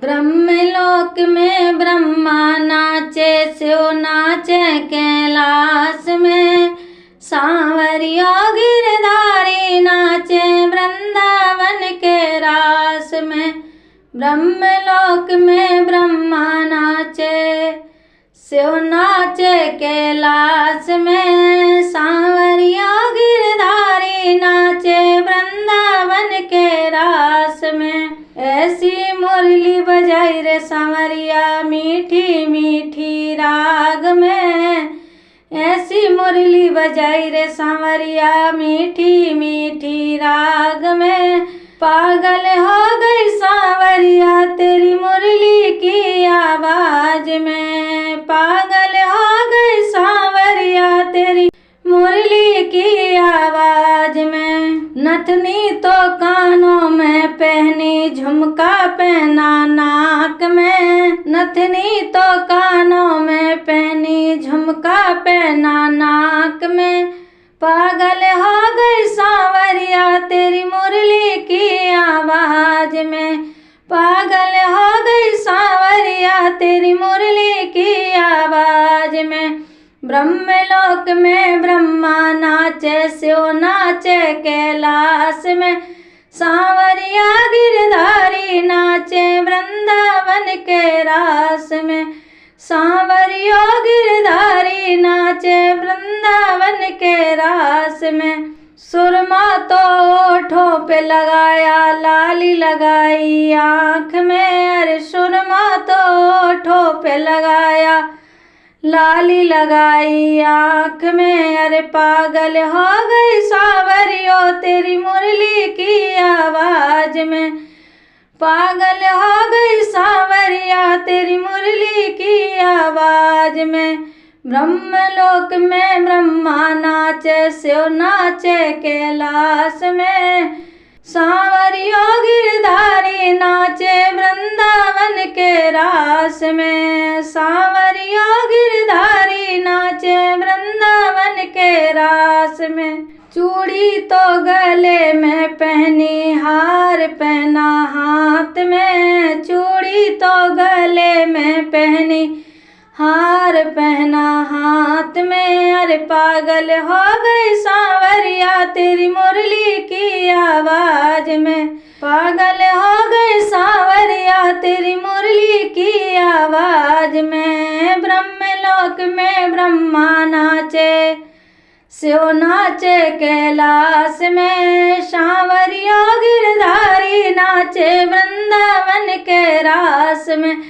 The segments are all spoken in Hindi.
ब्रह्मलोक में ब्रह्मा नाचे, शिव नाचे कैलाश में, सांवरिया गिरधारी नाचे वृंदावन के रास में। ब्रह्मलोक में ब्रह्मा नाचे, शिव नाचे कैलाश में, सांवरिया गिरधारी नाचे वृंदावन के रास में। ऐसी मुरली बजाई रे सांवरिया मीठी मीठी राग में, ऐसी मुरली बजाई रे सांवरिया मीठी मीठी राग में। पागल हो गई सांवरिया तेरी मुरली की आवाज में, पागल हो गई सांवरिया तेरी मुरली की आवाज में। नथनी तो कानों में पहनी, झुमका पहना नाक में, नथनी तो कानों में पहनी, झुमका पहना नाक में। पागल हो गई सांवरिया तेरी मुरली की आवाज में, पागल हो गई सांवरिया तेरी मुरली की आवाज में। ब्रह्मलोक में ब्रह्मा नाचे, शिव नाचे कैलाश में, सांवरिया गिरधारी नाचे वृंदावन के रास में, सांवरिया गिरधारी नाचे वृंदावन के रास में। सुरमा तो ओठों पे लगाया, लाली लगाई आँख में, अरे सुरमा तो ओठों पे लगाया, लाली लगाई आँख में। अरे पागल हो गई सांवरियो तेरी मुरली की आवाज में, पागल हो गई सांवरिया तेरी मुरली की आवाज में। ब्रह्मलोक में ब्रह्मा नाचे, शिव नाचे कैलाश में, सांवरिया गिरधारी नाचे वृंदावन के रास में, सांवरिया गिरधारी नाचे वृंदावन के रास में। चूड़ी तो गले में पहनी, हार पहना हाथ में, चूड़ी तो गले में पहनी, हार पहना हाथ में। अरे पागल हो गई सांवरिया तेरी मुरली की आवाज में, पागल हो गई सांवरिया तेरी मुरली की आवाज में। ब्रह्मलोक में ब्रह्मा नाचे, शिव नाचे कैलाश में, सांवरिया गिरधारी नाचे वृंदावन के रास में,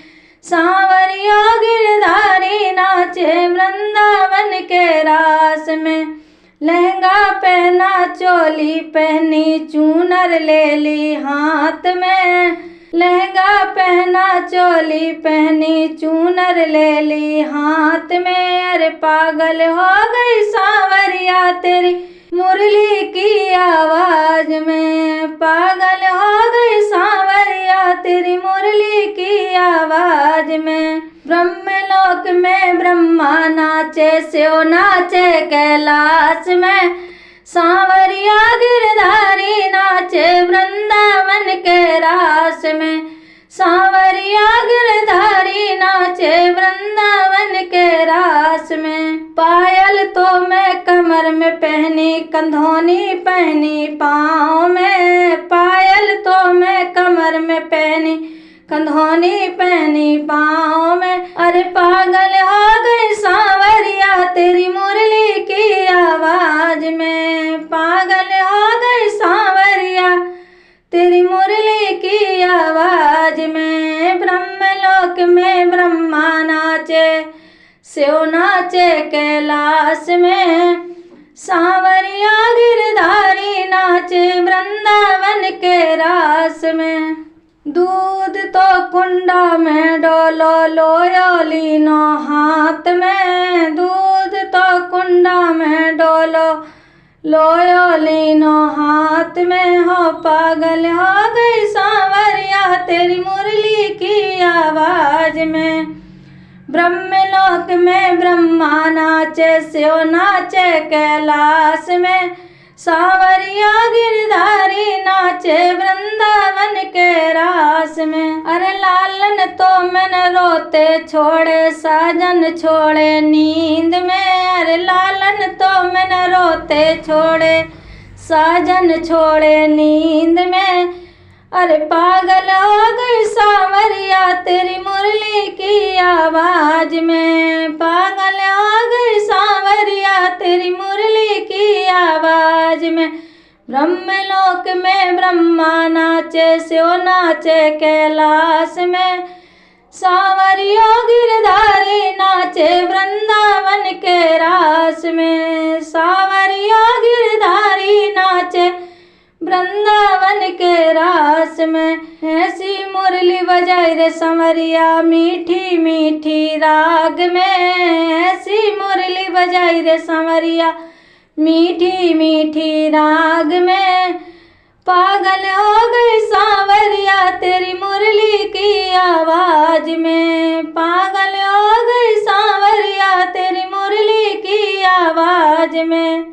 सांवरिया गिरधारी नाचे वृंदावन के रास में। लहंगा पहना, चोली पहनी, चूनर ले ली हाथ में, लहंगा पहना, चोली पहनी, चूनर ले ली हाथ में। अरे पागल हो गई सांवरिया तेरी मुरली की आवाज में, पागल हो गई सांवरिया तेरी मुरली की आवाज में। ब्रह्मलोक में ब्रह्मा नाचे, शिव नाचे कैलाश में, सांवरिया गिरधारी नाचे वृंदावन के रास में, सांवरिया गिरधारी नाचे वृंदावन के रास में। पायल तो मैं कमर में पहनी, कंधोनी पहनी पाँव में, पायल तो मैं कमर में पहनी, कंधोनी पहनी पाँव में। अरे पागल हो गई सांवरिया तेरी मुरली की आवाज में, पागल हो गई सांवरिया तेरी मुरली की आवाज में। ब्रह्मलोक में ब्रह्मा नाचे, शिव नाचे कैलाश में, सांवरिया गिरधारी नाचे वृंदावन के रास में। दूध तो कुंडा में डोलो, लोयो लीनो हाथ में, दूध तो कुंडा में डोलो, लोयो लीनो हाथ में। हो पागल हो गई सांवरिया तेरी मुरली की आवाज में। ब्रह्मलोक में ब्रह्मा नाचे, शिव नाचे कैलाश में, सांवरिया गिरधारी नाचे वृंदावन के रास में। अरे लाल लालन तो मैंने रोते छोड़े, साजन छोड़े नींद में। अरे लालन तो मैंने रोते छोड़े, साजन छोड़े नींद में। अरे पागल हो गई सांवरिया तेरी मुरली की आवाज में, पागल हो गई सांवरिया तेरी मुरली की आवाज में। ब्रह्मलोक में ब्रह्मा नाचे, शिव नाचे कैलाश में। सांवरिया गिरधारी नाचे वृंदावन के रास में, सांवरिया गिरधारी नाचे वृंदावन के रास में। ऐसी मुरली बजाई रे संवरिया मीठी मीठी राग में, ऐसी मुरली बजाई रे संवरिया मीठी मीठी राग में। पागल हो गई सांवरिया तेरी मुरली की आवाज में, पागल हो गई सांवरिया तेरी मुरली की आवाज में।